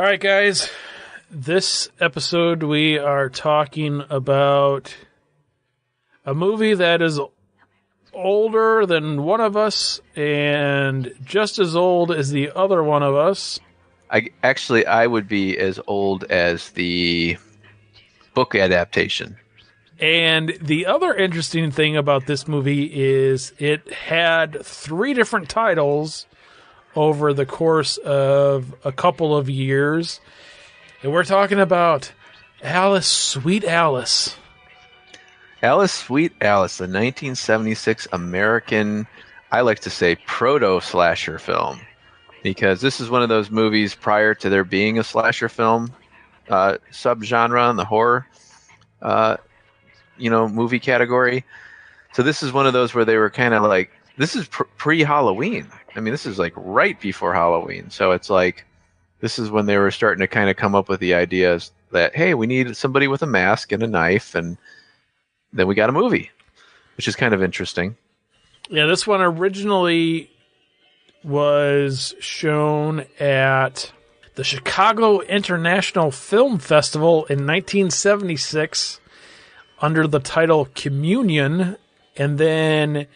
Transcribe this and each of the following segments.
All right, guys. This episode, we are talking about a movie that is older than one of us and just as old as the other one of us. I would be as old as the book adaptation. And the other interesting thing about this movie is it had 3 different titles over the course of a couple of years. And we're talking about Alice, Sweet Alice. Alice, Sweet Alice, the 1976 American, I like to say, proto-slasher film. Because this is one of those movies prior to there being a slasher film subgenre in the horror movie category. So this is one of those where they were kind of like, this is pre-Halloween. I mean, this is like right before Halloween. So it's like, this is when they were starting to kind of come up with the ideas that, hey, we need somebody with a mask and a knife, and then we got a movie, which is kind of interesting. Yeah, this one originally was shown at the Chicago International Film Festival in 1976 under the title Communion, and then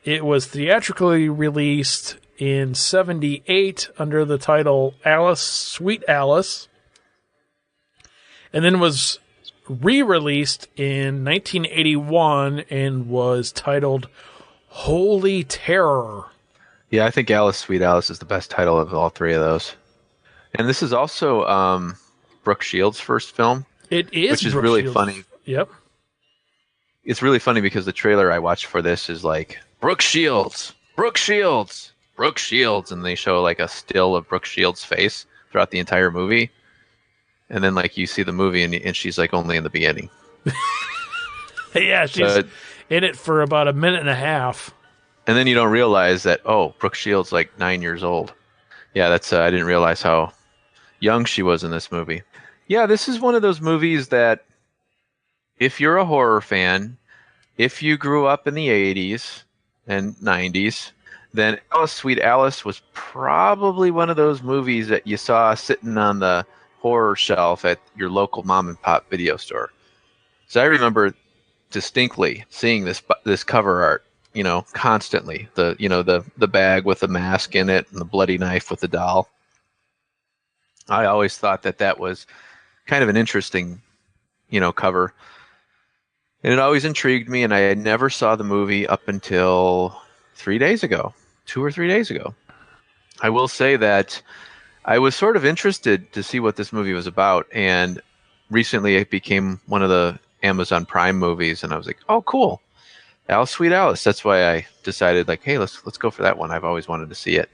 it was theatrically released in 78 under the title Alice, Sweet Alice, and then was re-released in 1981 and was titled Holy Terror. Yeah, I think Alice, Sweet Alice is the best title of all 3 of those. And this is also Brooke Shields' first film. It is, which is Brooke really Shields. funny. Yep. It's really funny because the trailer I watched for this is like, Brooke Shields, Brooke Shields, Brooke Shields, and they show like a still of Brooke Shields' face throughout the entire movie. And then like you see the movie and she's like only in the beginning. Yeah, she's in it for about a minute and a half. And then you don't realize that, oh, Brooke Shields like 9 years old. Yeah, that's I didn't realize how young she was in this movie. Yeah, this is one of those movies that if you're a horror fan, if you grew up in the 80s and 90s, then Alice, Sweet Alice was probably one of those movies that you saw sitting on the horror shelf at your local mom and pop video store. So I remember distinctly seeing this cover art, constantly. The bag with the mask in it and the bloody knife with the doll. I always thought that was kind of an interesting, cover. And it always intrigued me, and I never saw the movie up until 3 days ago, 2 or 3 days ago. I will say that I was sort of interested to see what this movie was about, and recently it became one of the Amazon Prime movies, and I was like, oh, cool. Alice, Sweet Alice. That's why I decided, like, hey, let's go for that one. I've always wanted to see it.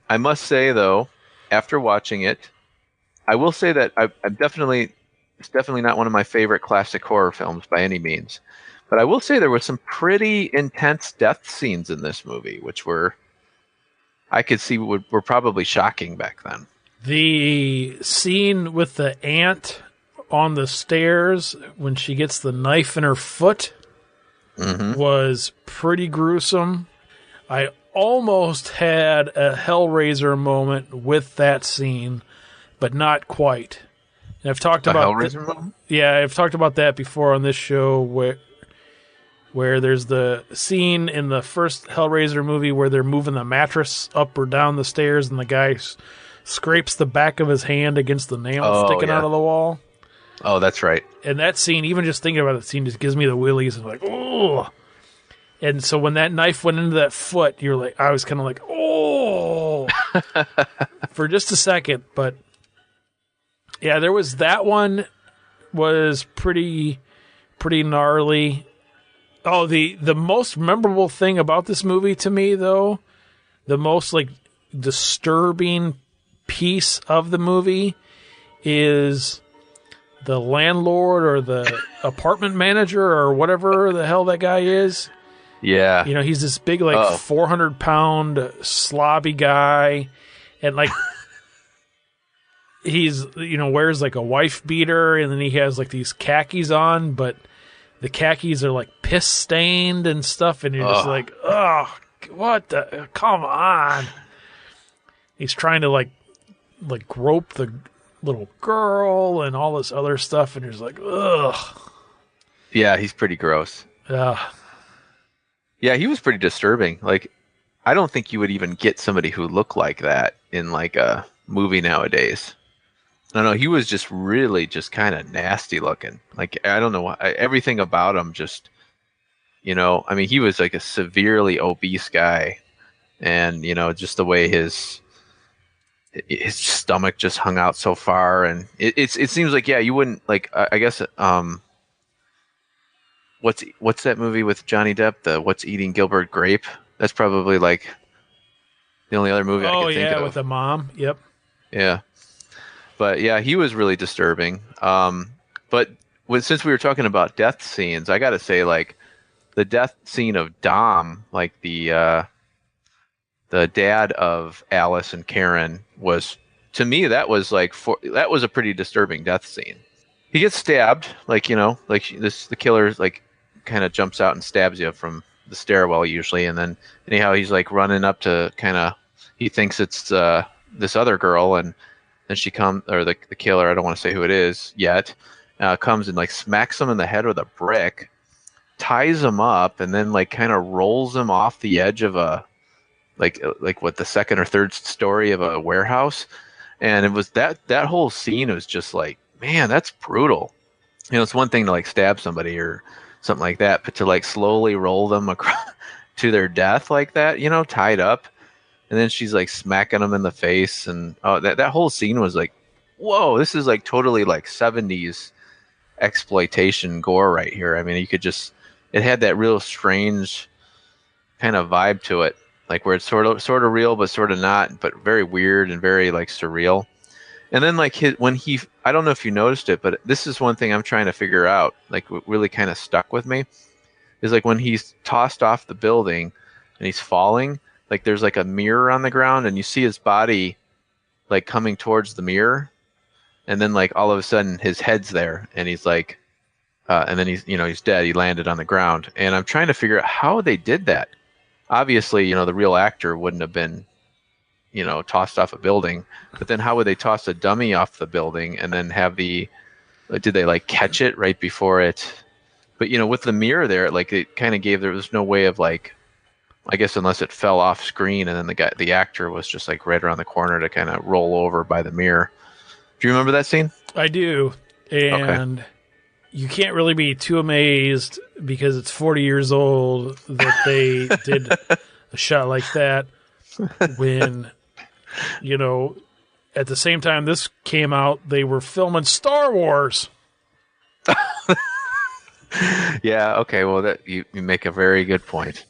I must say, though, after watching it, I will say that it's definitely not one of my favorite classic horror films by any means. But I will say there were some pretty intense death scenes in this movie, which I could see were probably shocking back then. The scene with the aunt on the stairs when she gets the knife in her foot was pretty gruesome. I almost had a Hellraiser moment with that scene, but not quite. And I've talked about Hellraiser moment? Yeah, I've talked about that before on this show where there's the scene in the first Hellraiser movie where they're moving the mattress up or down the stairs and the guy scrapes the back of his hand against the nail sticking out of the wall. Oh, that's right. And that scene, even just thinking about that scene, just gives me the willies and like, oh. And so when that knife went into that foot, I was kind of like, oh, for just a second. But yeah, there was that one was pretty gnarly. Oh, the most memorable thing about this movie to me, though, the most like disturbing piece of the movie is the landlord or the apartment manager or whatever the hell that guy is. Yeah. He's this big, 400-pound slobby guy. And, he's, wears, a wife beater. And then he has, these khakis on. But the khakis are, piss-stained and stuff. And you're just like, oh, what the... Come on. He's trying to, grope the little girl and all this other stuff, and you're just like, ugh. Yeah, he's pretty gross. Yeah. Yeah, he was pretty disturbing. Like, I don't think you would even get somebody who looked like that in like a movie nowadays. I don't know. He was just really just kind of nasty looking. Like, I don't know. Everything about him just, I mean, he was like a severely obese guy. And, just the way his stomach just hung out so far. And it seems like, yeah, you wouldn't like, I guess, what's that movie with Johnny Depp? The What's Eating Gilbert Grape? That's probably like the only other movie I could think of. With the mom. Yep. Yeah. But yeah, he was really disturbing. But since we were talking about death scenes, I got to say, like, the death scene of Dom, like the dad of Alice and Karen, was, to me, that was a pretty disturbing death scene. He gets stabbed, like, the killer like kind of jumps out and stabs you from the stairwell usually, and then anyhow he's like running up to he thinks it's this other girl, and then she comes, or the killer, I don't want to say who it is yet, comes and like smacks him in the head with a brick, ties him up, and then like kind of rolls him off the edge of a like what, the second or third story of a warehouse. And it was that whole scene was just like, man, that's brutal. It's one thing to like stab somebody or something like that, but to like slowly roll them across to their death like that, tied up. And then she's like smacking them in the face. And that whole scene was like, whoa, this is like totally like 70s exploitation gore right here. I mean, it had that real strange kind of vibe to it, like where it's sort of real, but sort of not, but very weird and very like surreal. And then like I don't know if you noticed it, but this is one thing I'm trying to figure out, like what really kind of stuck with me, is like when he's tossed off the building and he's falling, like there's like a mirror on the ground and you see his body like coming towards the mirror. And then like all of a sudden his head's there and he's like, and then he's dead. He landed on the ground. And I'm trying to figure out how they did that. Obviously, the real actor wouldn't have been, tossed off a building, but then how would they toss a dummy off the building and then did they like catch it right before it? But, with the mirror there, like it kind of there was no way of like, I guess unless it fell off screen and then the actor was just like right around the corner to kind of roll over by the mirror. Do you remember that scene? I do. And You can't really be too amazed because it's 40 years old that they did a shot like that when, at the same time this came out, they were filming Star Wars. Yeah, okay, well, you make a very good point.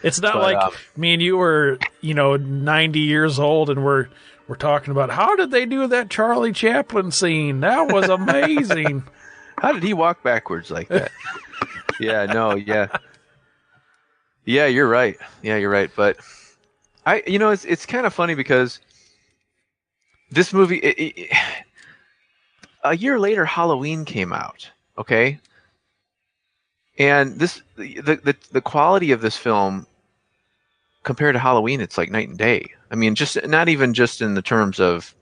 It's not like me and you were, 90 years old and we're talking about how did they do that Charlie Chaplin scene? That was amazing. How did he walk backwards like that? Yeah, no, yeah. Yeah, you're right. But it's kind of funny because this movie, a year later, Halloween came out. Okay. And the quality of this film compared to Halloween, it's like night and day. I mean, just not even just in the terms of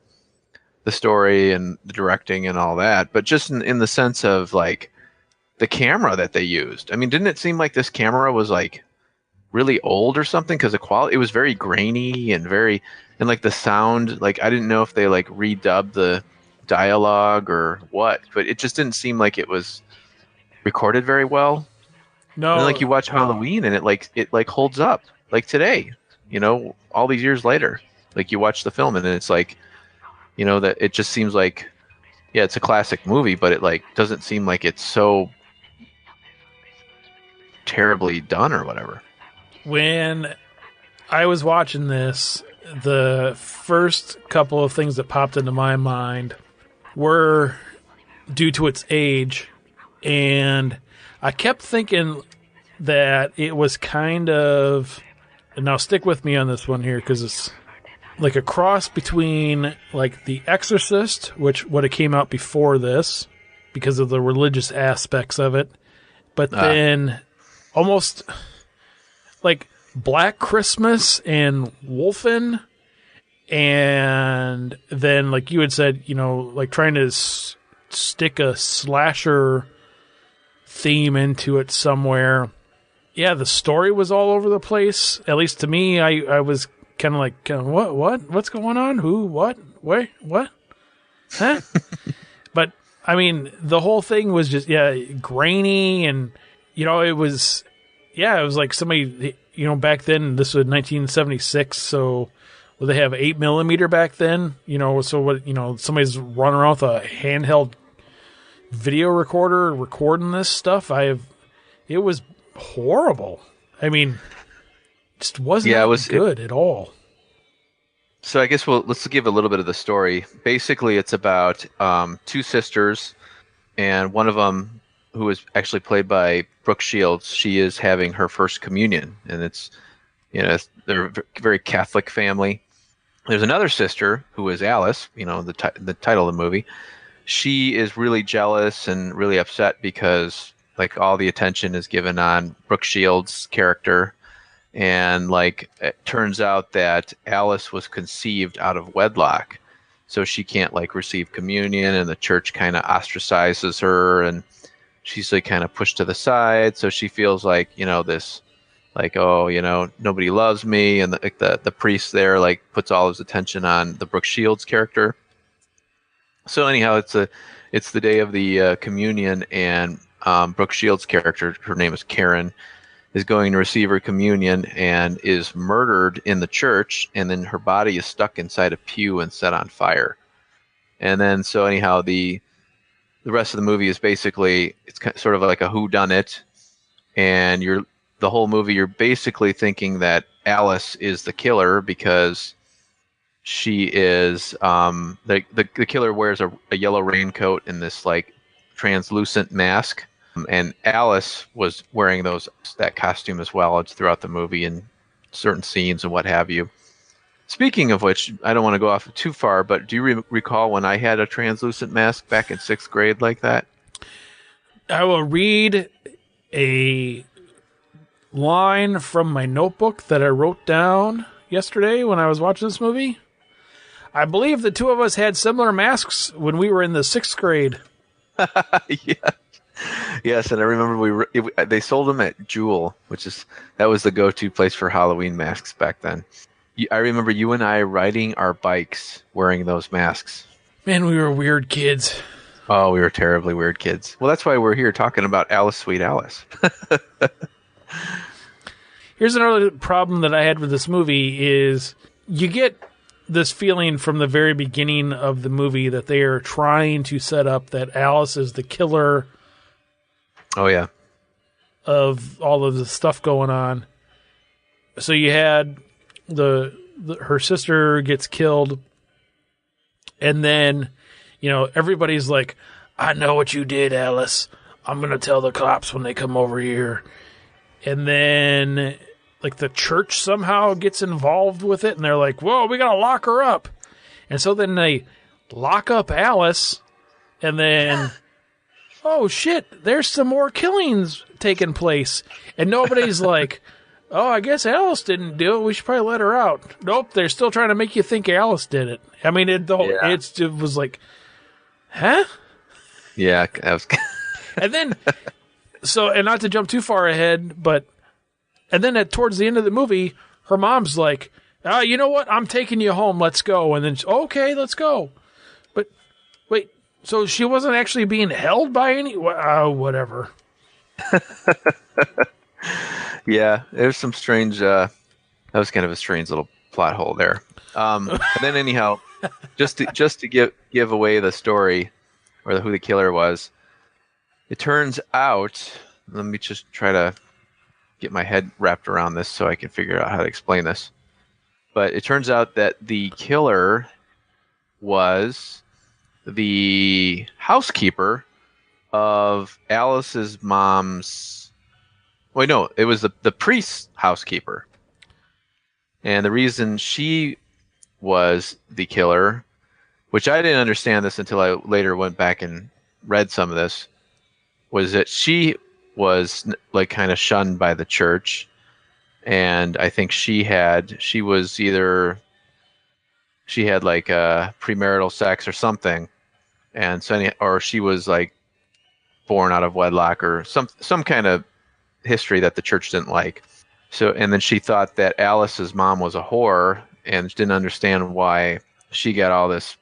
the story and the directing and all that, but just in the sense of like the camera that they used. I mean, didn't it seem like this camera was like really old or something? Because the quality, it was very grainy and like the sound, like I didn't know if they like redubbed the dialogue or what, but it just didn't seem like it was recorded very well. No, and like you watch Halloween and it holds up like today, all these years later. Like you watch the film and then it's like, that it just seems like, yeah, it's a classic movie, but it like doesn't seem like it's so terribly done or whatever. When I was watching this, the first couple of things that popped into my mind were due to its age, and I kept thinking that it was kind of, and now stick with me on this one here because it's like a cross between like The Exorcist, which would have came out before this because of the religious aspects of it, but then almost like Black Christmas and Wolfen and then, like you had said, like trying to stick a slasher theme into it somewhere. Yeah, the story was all over the place. At least to me, I was kind of like, what's going on? Who, what, where, what? Huh? But, I mean, the whole thing was just, grainy, and, it was like somebody, back then, this was 1976, so would they have 8mm back then? So what, somebody's running around with a handheld video recorder recording this stuff. It was horrible. I mean, just wasn't good at all. So I guess let's give a little bit of the story. Basically, it's about two sisters, and one of them, who is actually played by Brooke Shields, she is having her first communion, and they're a very Catholic family. There's another sister who is Alice, the title of the movie. She is really jealous and really upset because like all the attention is given on Brooke Shields' character. And like it turns out that Alice was conceived out of wedlock. So she can't like receive communion, and the church kind of ostracizes her, and she's like kind of pushed to the side. So she feels like, this like, oh, nobody loves me. And the priest there like puts all his attention on the Brooke Shields character. So anyhow, it's the day of the communion, and Brooke Shields' character, her name is Karen, is going to receive her communion and is murdered in the church, and then her body is stuck inside a pew and set on fire. And then so anyhow, the rest of the movie is basically it's sort of like a whodunit, and the whole movie you're basically thinking that Alice is the killer because she is the killer wears a yellow raincoat and this like translucent mask, and Alice was wearing that costume as well throughout the movie in certain scenes and what have you. Speaking of which, I don't want to go off too far, but do you recall when I had a translucent mask back in 6th grade like that? I will read a line from my notebook that I wrote down yesterday when I was watching this movie. I believe the two of us had similar masks when we were in the 6th grade. Yeah. Yes, and I remember they sold them at Jewel, that was the go-to place for Halloween masks back then. I remember you and I riding our bikes wearing those masks. Man, we were weird kids. Oh, we were terribly weird kids. Well, that's why we're here talking about Alice, Sweet Alice. Here's another problem that I had with this movie is you get this feeling from the very beginning of the movie that they are trying to set up that Alice is the killer. Oh, yeah. Of all of the stuff going on. So you had her sister gets killed, and then, everybody's like, I know what you did, Alice. I'm going to tell the cops when they come over here. And then, like, the church somehow gets involved with it, and they're like, whoa, we got to lock her up. And so then they lock up Alice, and then, oh, shit, there's some more killings taking place. And nobody's like, oh, I guess Alice didn't do it. We should probably let her out. Nope, they're still trying to make you think Alice did it. I mean, it was like, huh? Yeah, that was... And then, and not to jump too far ahead, and then towards the end of the movie, her mom's like, you know what? I'm taking you home. Let's go. And then, okay, let's go. But wait, so she wasn't actually being held by any? Whatever. Yeah, there's some strange. That was kind of a strange little plot hole there. And then anyhow, just to give away the story or who the killer was, it turns out. Let me just try to get my head wrapped around this so I can figure out how to explain this. But it turns out that the killer was the housekeeper of Alice's mom's. Wait, no, it was the priest's housekeeper. And the reason she was the killer, which I didn't understand this until I later went back and read some of this, was that she was like kind of shunned by the church. And I think she was either she had like premarital sex or something, and so or she was like born out of wedlock or some kind of history that the church didn't like. So and then she thought that Alice's mom was a whore and didn't understand why she got all this.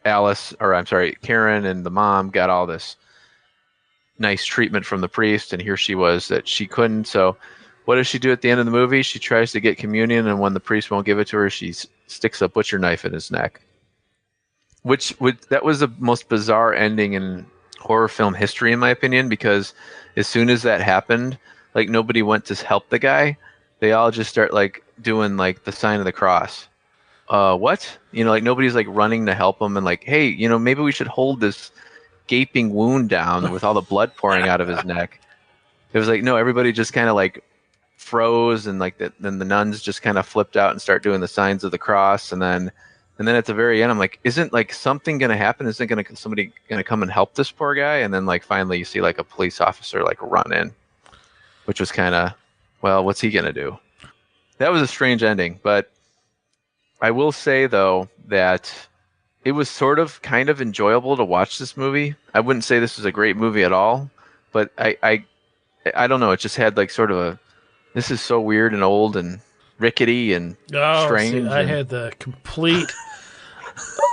Alice, or I'm sorry, Karen and the mom got all this nice treatment from the priest, and here she was that she couldn't. So, what does she do at the end of the movie? She tries to get communion, and when the priest won't give it to her, she sticks a butcher knife in his neck. Which would that was the most bizarre ending in horror film history, in my opinion, because as soon as that happened, like nobody went to help the guy. They all just start like doing like the sign of the cross. What? You know, like nobody's like running to help him and like, hey, you know, maybe we should hold this gaping wound down with all the blood pouring out of his neck. It was like, no, everybody just kind of like froze and like then the nuns just kind of flipped out and start doing the signs of the cross. And then at the very end, I'm like, isn't like something going to happen? Isn't somebody going to come and help this poor guy? And then like finally you see like a police officer like run in, which was kind of, well, what's he going to do? That was a strange ending, but I will say though that it was sort of kind of enjoyable to watch this movie. I wouldn't say this was a great movie at all, but I don't know. It just had like sort of a, this is so weird and old and rickety and strange. See, I had the complete,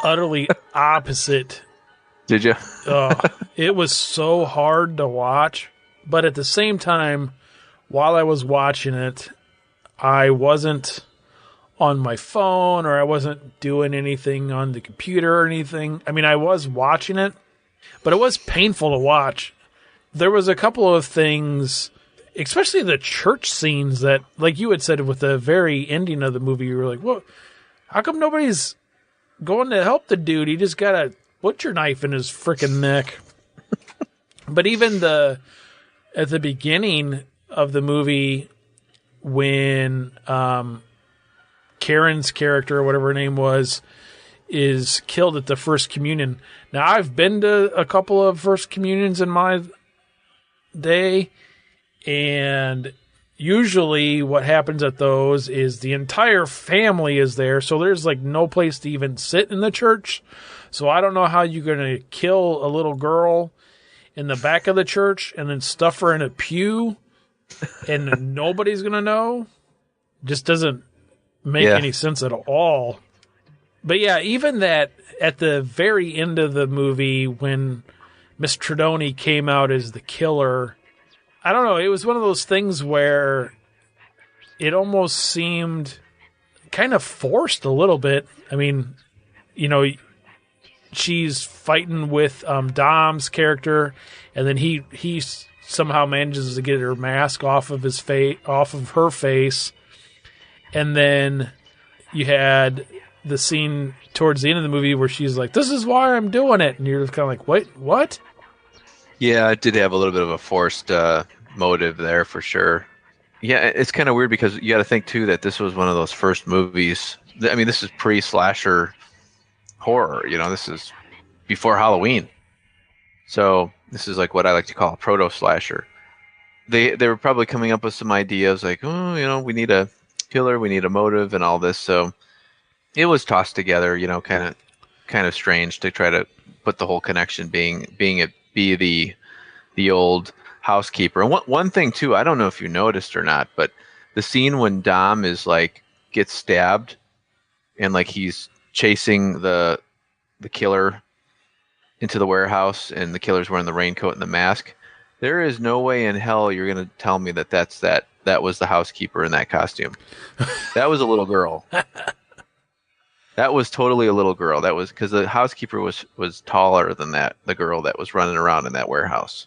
utterly opposite. Did you? It was so hard to watch, but at the same time, while I was watching it, I wasn't on my phone or I wasn't doing anything on the computer or anything. I mean, I was watching it, but it was painful to watch. There was a couple of things, especially the church scenes that, like you had said with the very ending of the movie, you were like, "What? How come nobody's going to help the dude? He just got a butcher knife in his freaking neck." But even at the beginning of the movie, when Karen's character, or whatever her name was, is killed at the first communion. Now, I've been to a couple of first communions in my day, and usually what happens at those is the entire family is there, so there's like no place to even sit in the church. So I don't know how you're going to kill a little girl in the back of the church and then stuff her in a pew and nobody's going to know. Just doesn't make any sense at all. But yeah, even that at the very end of the movie when Miss Tredoni came out as the killer, I don't know, it was one of those things where it almost seemed kind of forced a little bit. I mean, you know, she's fighting with Dom's character, and then he somehow manages to get her mask off of her face. And then you had the scene towards the end of the movie where she's like, "This is why I'm doing it." And you're just kind of like, "Wait, what?" Yeah, it did have a little bit of a forced motive there for sure. Yeah, it's kind of weird because you got to think too that this was one of those first movies. I mean, this is pre-slasher horror. You know, this is before Halloween. So this is like what I like to call a proto-slasher. They were probably coming up with some ideas like, oh, you know, we need a killer, we need a motive, and all this. So it was tossed together, you know, kind of strange to try to put the whole connection be the old housekeeper. And one thing too, I don't know if you noticed or not, but the scene when Dom is like gets stabbed and like he's chasing the killer into the warehouse and the killer's wearing the raincoat and the mask. There is no way in hell you're going to tell me that that was the housekeeper in that costume. That was a little girl. That was totally a little girl. That was because the housekeeper was taller than the girl that was running around in that warehouse.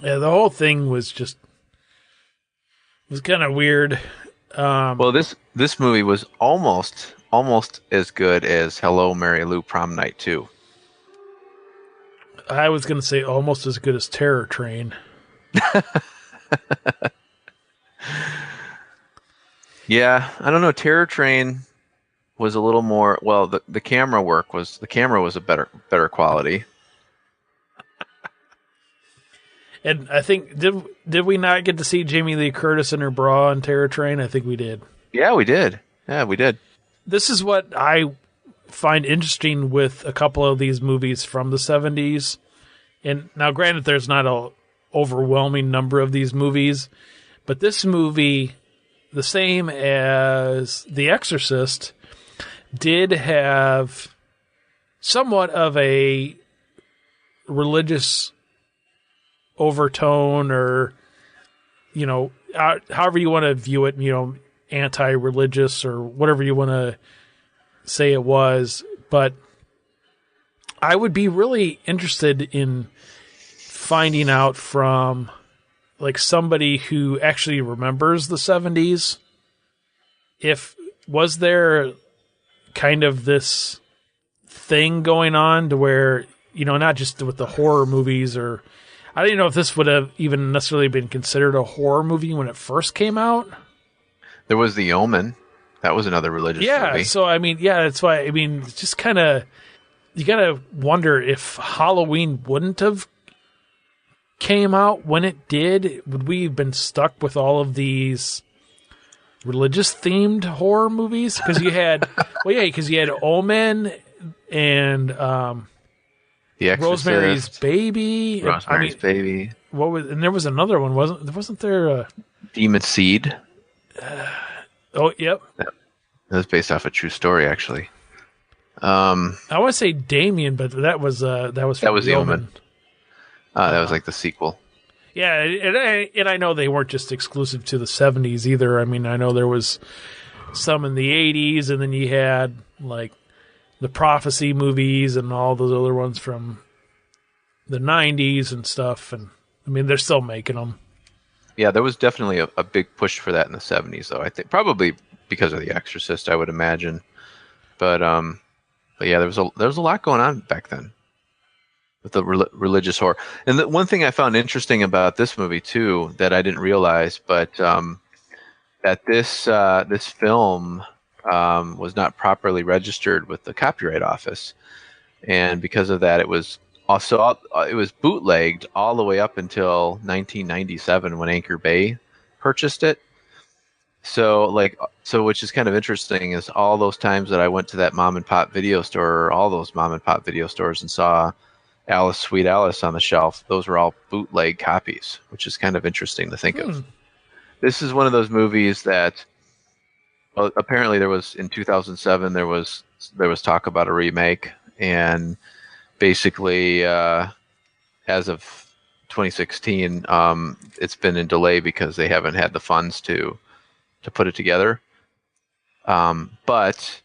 Yeah, the whole thing was kind of weird. Well, this movie was almost as good as Hello, Mary Lou Prom Night 2. I was going to say almost as good as Terror Train. Yeah, I don't know. Terror Train was a little more. Well, the camera was a better quality. And I think did we not get to see Jamie Lee Curtis in her bra on Terror Train? I think we did. Yeah, we did. This is what I find interesting with a couple of these movies from the 70s, and now granted there's not a overwhelming number of these movies, but this movie, the same as The Exorcist, did have somewhat of a religious overtone, or, however you want to view it, anti-religious or whatever you want to say it was. But I would be really interested in finding out from like somebody who actually remembers the 70s, was there kind of this thing going on to where, not just with the horror movies, or I don't even know if this would have even necessarily been considered a horror movie when it first came out. There was The Omen. That was another religious movie. Yeah, so that's why, it's just kind of, you got to wonder if Halloween wouldn't have came out when it did, would we have been stuck with all of these religious themed horror movies? Because you had, you had Omen and The Exorcist, Rosemary's Baby. Baby. What was? And there was another one, wasn't there? Demon Seed. Oh, yep. That was based off a true story, actually. I want to say Damien, but that was The Omen. That was like the sequel. Yeah, and I know they weren't just exclusive to the 70s either. I know there was some in the 80s, and then you had like the Prophecy movies and all those other ones from the 90s and stuff. And they're still making them. Yeah, there was definitely a big push for that in the 70s, though. I think probably because of The Exorcist, I would imagine. But yeah, there was a lot going on back then with the religious horror. And the one thing I found interesting about this movie too that I didn't realize, but that this film was not properly registered with the Copyright Office, and because of that, it was bootlegged all the way up until 1997 when Anchor Bay purchased it. So which is kind of interesting is all those times that I went to that mom and pop video store, all those mom and pop video stores, and saw Alice, Sweet Alice on the shelf, those were all bootleg copies, which is kind of interesting to think of. This is one of those movies that apparently there was in 2007 there was talk about a remake, and basically as of 2016 it's been in delay because they haven't had the funds to put it together. But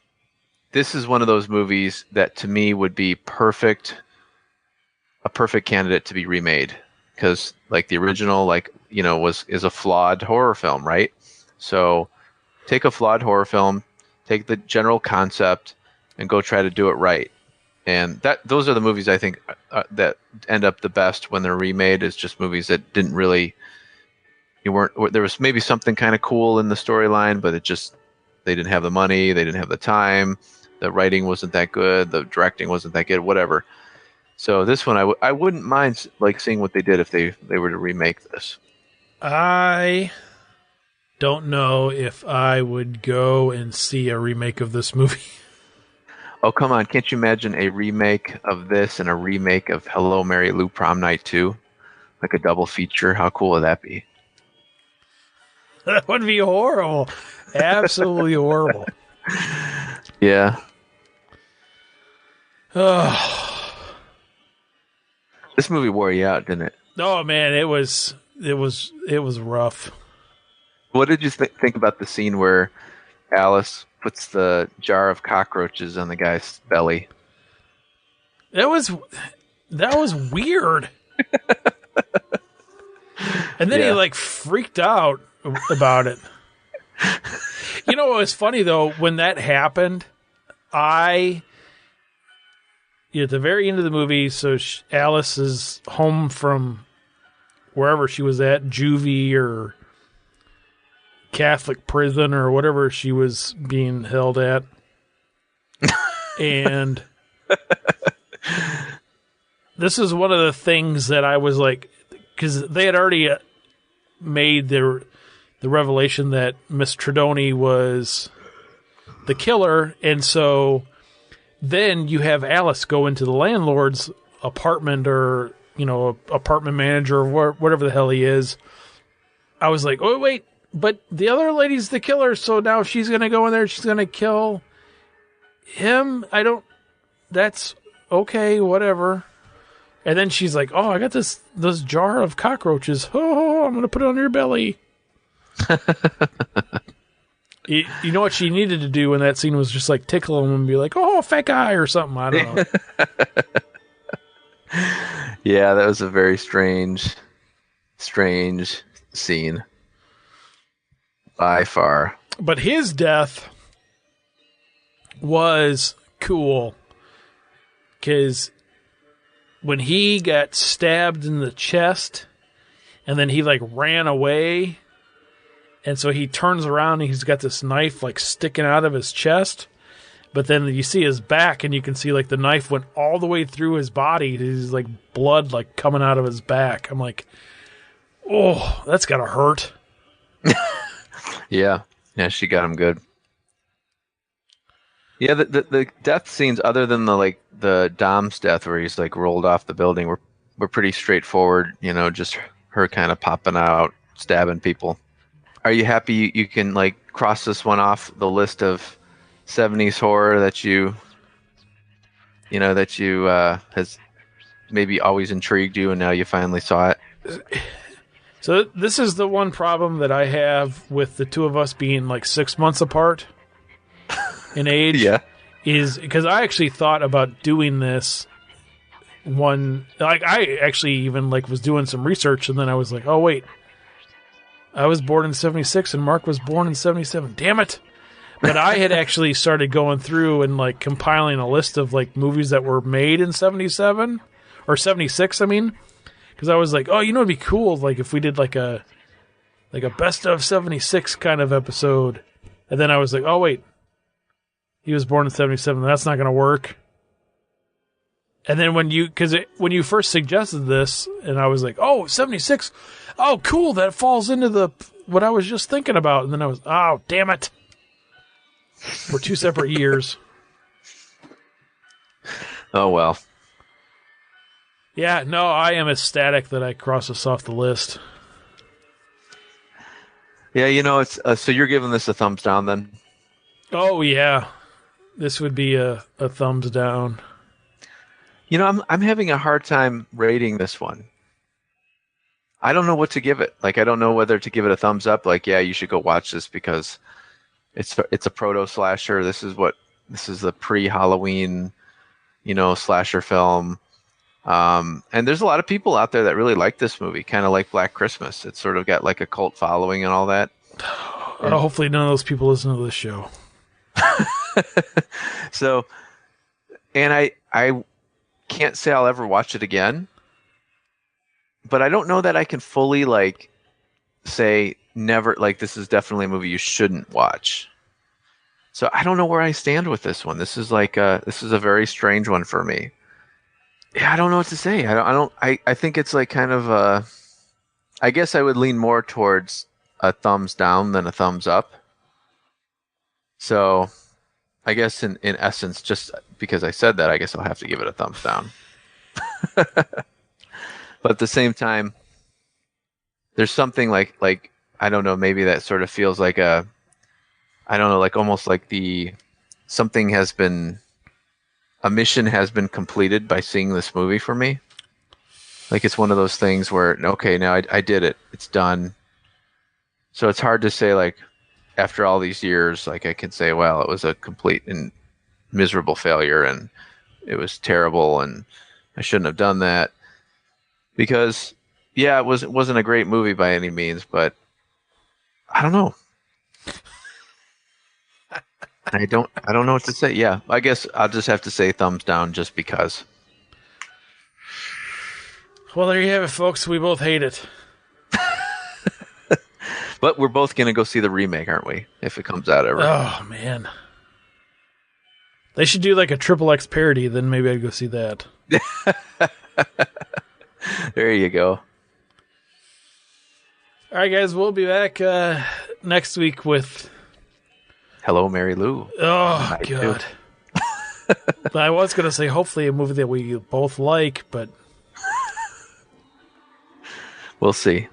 this is one of those movies that to me would be a perfect candidate to be remade, because like the original is a flawed horror film, right? So take a flawed horror film, take the general concept, and go try to do it right. And those are the movies I think that end up the best when they're remade, is just movies that didn't really, there was maybe something kind of cool in the storyline, but they didn't have the money, they didn't have the time, the writing wasn't that good, the directing wasn't that good, whatever. So this one, I wouldn't mind seeing what they did if they were to remake this. I don't know if I would go and see a remake of this movie. Oh, come on. Can't you imagine a remake of this and a remake of Hello, Mary Lou Prom Night 2? Like a double feature? How cool would that be? That would be horrible. Absolutely horrible. Yeah. This movie wore you out, didn't it? Oh, man, it was rough. What did you think about the scene where Alice puts the jar of cockroaches on the guy's belly? That was weird. And then he freaked out about it. You know what was funny though, when that happened, at the very end of the movie, so Alice is home from wherever she was at, juvie or Catholic prison or whatever she was being held at. And this is one of the things that I was like, because they had already made the revelation that Miss Tredoni was the killer, and so then you have Alice go into the landlord's apartment or, apartment manager or whatever the hell he is. I was like, oh, wait, but the other lady's the killer, so now she's going to go in there, she's going to kill him? That's okay, whatever. And then she's like, oh, I got this jar of cockroaches. Oh, I'm going to put it on your belly. You know what she needed to do in that scene was just like tickle him and be like, oh, fat guy or something. I don't know. Yeah, that was a very strange scene. By far. But his death was cool. Because when he got stabbed in the chest and then he like ran away, and so he turns around and he's got this knife like sticking out of his chest, but then you see his back and you can see like the knife went all the way through his body. There's like blood like coming out of his back. I'm like, oh, that's gotta hurt. Yeah, she got him good. Yeah, the death scenes, other than the Dom's death where he's like rolled off the building, were pretty straightforward. Just her kind of popping out, stabbing people. Are you happy you can like cross this one off the list of 70s horror that you has maybe always intrigued you and now you finally saw it? So this is the one problem that I have with the two of us being like 6 months apart in age. Yeah. Is because I actually thought about doing this one. Like I actually even like was doing some research and then I was like, oh wait, I was born in 76 and Mark was born in 77. Damn it. But I had actually started going through and like compiling a list of like movies that were made in 77 or 76. I mean, because I was like, oh, it'd be cool like if we did like a best of 76 kind of episode. And then I was like, oh wait, he was born in 77. That's not going to work. And then when you first suggested this, and I was like, oh, 76. Oh, cool. That falls into what I was just thinking about. And then I was, oh, damn it. We're two separate years. Oh, well. Yeah, no, I am ecstatic that I crossed this off the list. Yeah, it's so you're giving this a thumbs down then? Oh, yeah. This would be a thumbs down. I'm having a hard time rating this one. I don't know what to give it. Like, I don't know whether to give it a thumbs up. Like, yeah, you should go watch this because it's a proto slasher. This is the pre-Halloween, slasher film. And there's a lot of people out there that really like this movie, kind of like Black Christmas. It's sort of got like a cult following and all that. Hopefully none of those people listen to this show. So, and I can't say I'll ever watch it again, but I don't know that I can fully like say never, like this is definitely a movie you shouldn't watch. So I don't know where I stand with this one. This is a very strange one for me. Yeah, I don't know what to say. I think it's like kind of I guess I would lean more towards a thumbs down than a thumbs up. So I guess in essence, just because I said that, I guess I'll have to give it a thumbs down. But at the same time, there's something like I don't know, maybe that sort of feels like like almost like a mission has been completed by seeing this movie for me. Like it's one of those things where, okay, now I did it. It's done. So it's hard to say like, after all these years, like I can say, well, it was a complete and miserable failure and it was terrible and I shouldn't have done that. Because yeah, it wasn't a great movie by any means, but I don't know. I don't know what to say. Yeah, I guess I'll just have to say thumbs down just because. Well, there you have it, folks. We both hate it. But we're both going to go see the remake, aren't we? If it comes out ever. Oh, man. They should do like a Triple X parody, then maybe I'd go see that. There you go. All right, guys, we'll be back next week with... Hello, Mary Lou. Oh, God. I was going to say, hopefully, a movie that we both like, but We'll see.